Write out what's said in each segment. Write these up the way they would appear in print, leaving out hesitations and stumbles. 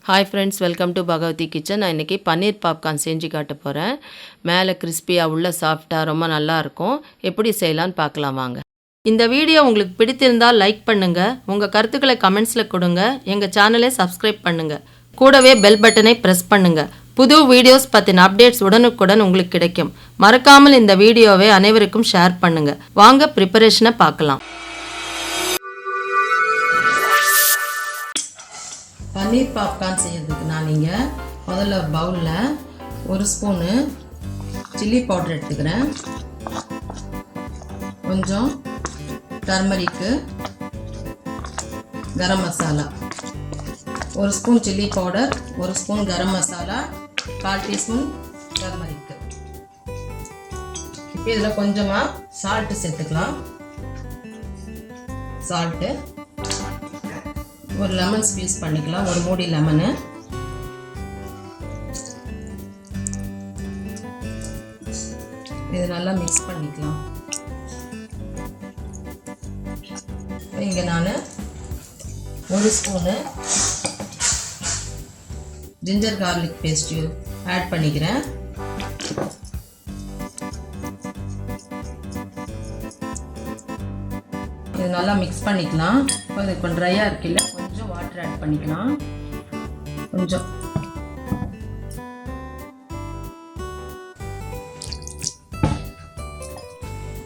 Hi friends, welcome to Bhagavathi kitchen. நான் இன்றைக்கி பன்னீர் popcorn செஞ்சு காட்ட போகிறேன். மேலே கிறிஸ்பியாக உள்ள சாஃப்டாக ரொம்ப நல்லாயிருக்கும். எப்படி செய்யலான்னு பார்க்கலாம் வாங்க. இந்த வீடியோ உங்களுக்கு பிடித்திருந்தால் லைக் பண்ணுங்கள். உங்கள் கருத்துக்களை கமெண்ட்ஸில் கொடுங்க. எங்கள் சேனலை சப்ஸ்கிரைப் பண்ணுங்கள். கூடவே பெல் பட்டனை ப்ரெஸ் பண்ணுங்கள். புது வீடியோஸ் பற்றின அப்டேட்ஸ் உடனுக்குடன் உங்களுக்கு கிடைக்கும். மறக்காமல் இந்த வீடியோவை அனைவருக்கும் ஷேர் பண்ணுங்கள். வாங்க ப்ரிப்பரேஷனை பார்க்கலாம். பன்னீர் பாப்கார்ன் செய்கிறதுக்கு நான் இங்கே முதல்ல ஒரு பவுலில் ஒரு ஸ்பூனு சில்லி பவுடர் எடுத்துக்கிறேன், கொஞ்சம் டர்மரிக்கு, கரம் மசாலா, ஒரு ஸ்பூன் சில்லி பவுடர், ஒரு ஸ்பூன் கரம் மசாலா, 1/4 டீஸ்பூன் டர்மரிக்கு. இப்போ இதில் கொஞ்சமாக சால்ட்டு சேர்த்துக்கலாம். சால்ட்டு, ஒரு லெமன் ஸ்க்வீஸ் பண்ணிக்கலாம், ஒரு மூடி லெமனு. இது நல்லா மிக்ஸ் பண்ணிக்கலாம். இங்கே நான் ஒரு spoon ginger garlic paste add பண்ணிக்கிறேன். இது நல்லா மிக்ஸ் பண்ணிக்கலாம். இப்போ ட்ரையாக இருக்குல்ல, கொஞ்சம் வாட்டர் ஆட் பண்ணிக்கலாம். கொஞ்சம்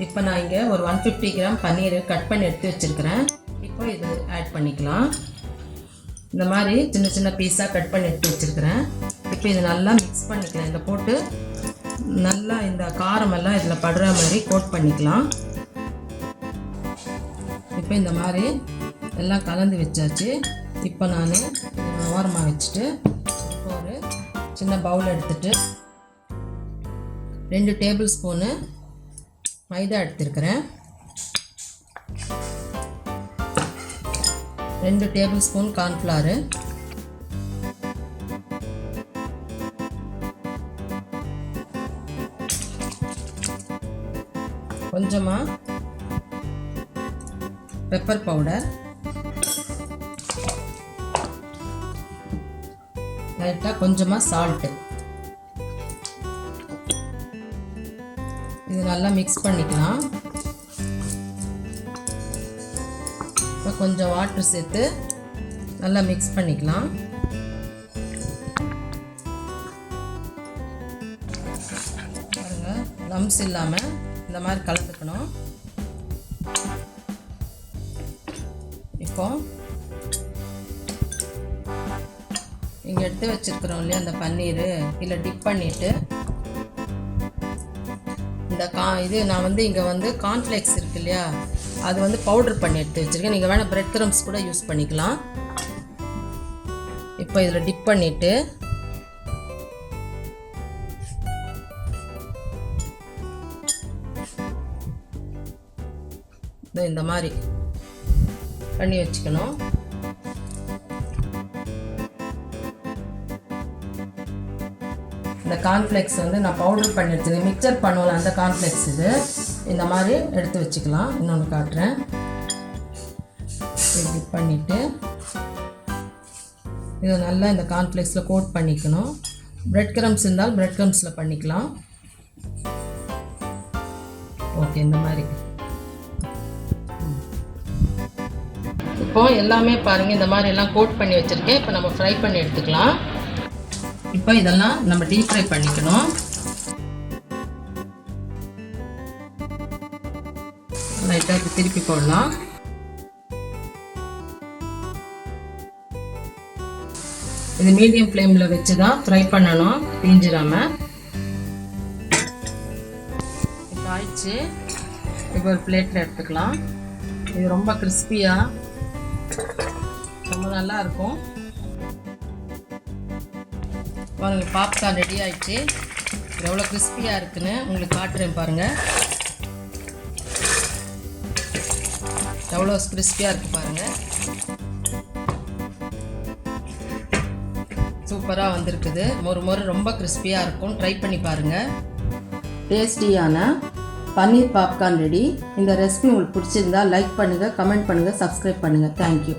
இப்போ நான் இங்கே ஒரு 150 கிராம் பன்னீர் கட் பண்ணி எடுத்து வச்சுருக்கிறேன். இப்போ இது ஆட் பண்ணிக்கலாம். இந்த மாதிரி சின்ன சின்ன பீஸாக கட் பண்ணி எடுத்து வச்சுருக்கிறேன். இப்போ இது நல்லா மிக்ஸ் பண்ணிக்கலாம். இதை போட்டு நல்லா இந்த காரமெல்லாம் இதில் படுற மாதிரி கோட் பண்ணிக்கலாம். இப்போ இந்த மாதிரி எல்லாம் கலந்து வச்சாச்சு. இப்போ நான் ஓரமாக வச்சுட்டு ஒரு சின்ன பவுல் எடுத்துட்டு 2 டேபிள் ஸ்பூனு மைதா எடுத்துருக்கிறேன், 2 டேபிள் ஸ்பூன் கார்ன்ஃப்ளவரு, கொஞ்சமாக பெப்பர் பவுடர், லைட்டாக கொஞ்சமாக சால்ட்டு. இது நல்லா மிக்ஸ் பண்ணிக்கலாம். இப்போ கொஞ்சம் வாட்டர் சேர்த்து நல்லா மிக்ஸ் பண்ணிக்கலாம். பாருங்க, லம்ஸ் இல்லாமல் இந்த மாதிரி கலந்துக்கணும். இப்போ இங்கே எடுத்து வச்சுருக்குறோம் இல்லையா அந்த பன்னீர், இதில் டிப் பண்ணிவிட்டு இந்த இது நான் இங்கே கார்ன்ஃப்ளேக்ஸ் இருக்கு இல்லையா, அது பவுடர் பண்ணி எடுத்து வச்சுருக்கேன். நீங்கள் வேணால் பிரெட் கிரம்ஸ் கூட யூஸ் பண்ணிக்கலாம். இப்போ இதில் டிப் பண்ணிவிட்டு இந்த மாதிரி பண்ணி வச்சுக்கணும். இந்த கார்ன்ஃப்ளேக்ஸ் நான் பவுடர் பண்ணி வச்சுருக்கேன். மிக்சர் பண்ணுவோம் அந்த கார்ன்ஃப்ளேக்ஸ் இது. இந்த மாதிரி எடுத்து வச்சுக்கலாம். இன்னொன்று காட்டுறேன். இது பண்ணிவிட்டு இதை நல்லா இந்த கார்ன்ஃப்ளேக்ஸில் கோட் பண்ணிக்கணும். பிரெட் கிரம்ஸ் இருந்தால் பிரெட் கிரம்ஸில் பண்ணிக்கலாம். ஓகே, இந்த மாதிரி இப்போ எல்லாமே பாருங்கள், இந்த மாதிரி எல்லாம் கோட் பண்ணி வச்சுருக்கேன். இப்போ நம்ம ஃப்ரை பண்ணி எடுத்துக்கலாம். இப்போ இதெல்லாம் நம்ம டீப் ஃப்ரை பண்ணிக்கணும். லைட்டாக திருப்பி போடலாம். இது மீடியம் ஃப்ளேமில் வச்சு தான் ஃப்ரை பண்ணணும், தீஞ்சிடாமல். இப்போ ஆயிடுச்சு. இப்போ ஒரு பிளேட்டில் எடுத்துக்கலாம். இது ரொம்ப கிறிஸ்பியாக ரொம்ப நல்லா இருக்கும். பாருங்க, பாப்கார்ன் ரெடி ஆயிடுச்சு. எவ்வளோ கிறிஸ்பியாக இருக்குன்னு உங்களுக்கு காட்டுறேன் பாருங்கள். எவ்வளோ கிறிஸ்பியாக இருக்குது பாருங்கள். சூப்பராக வந்திருக்குது. மொறு ரொம்ப கிறிஸ்பியாக இருக்கும். ட்ரை பண்ணி பாருங்கள். டேஸ்டியான பன்னீர் பாப்கார்ன் ரெடி. இந்த ரெசிபி உங்களுக்கு பிடிச்சிருந்தா லைக் பண்ணுங்கள், கமெண்ட் பண்ணுங்கள், சப்ஸ்கிரைப் பண்ணுங்கள். தேங்க்யூ.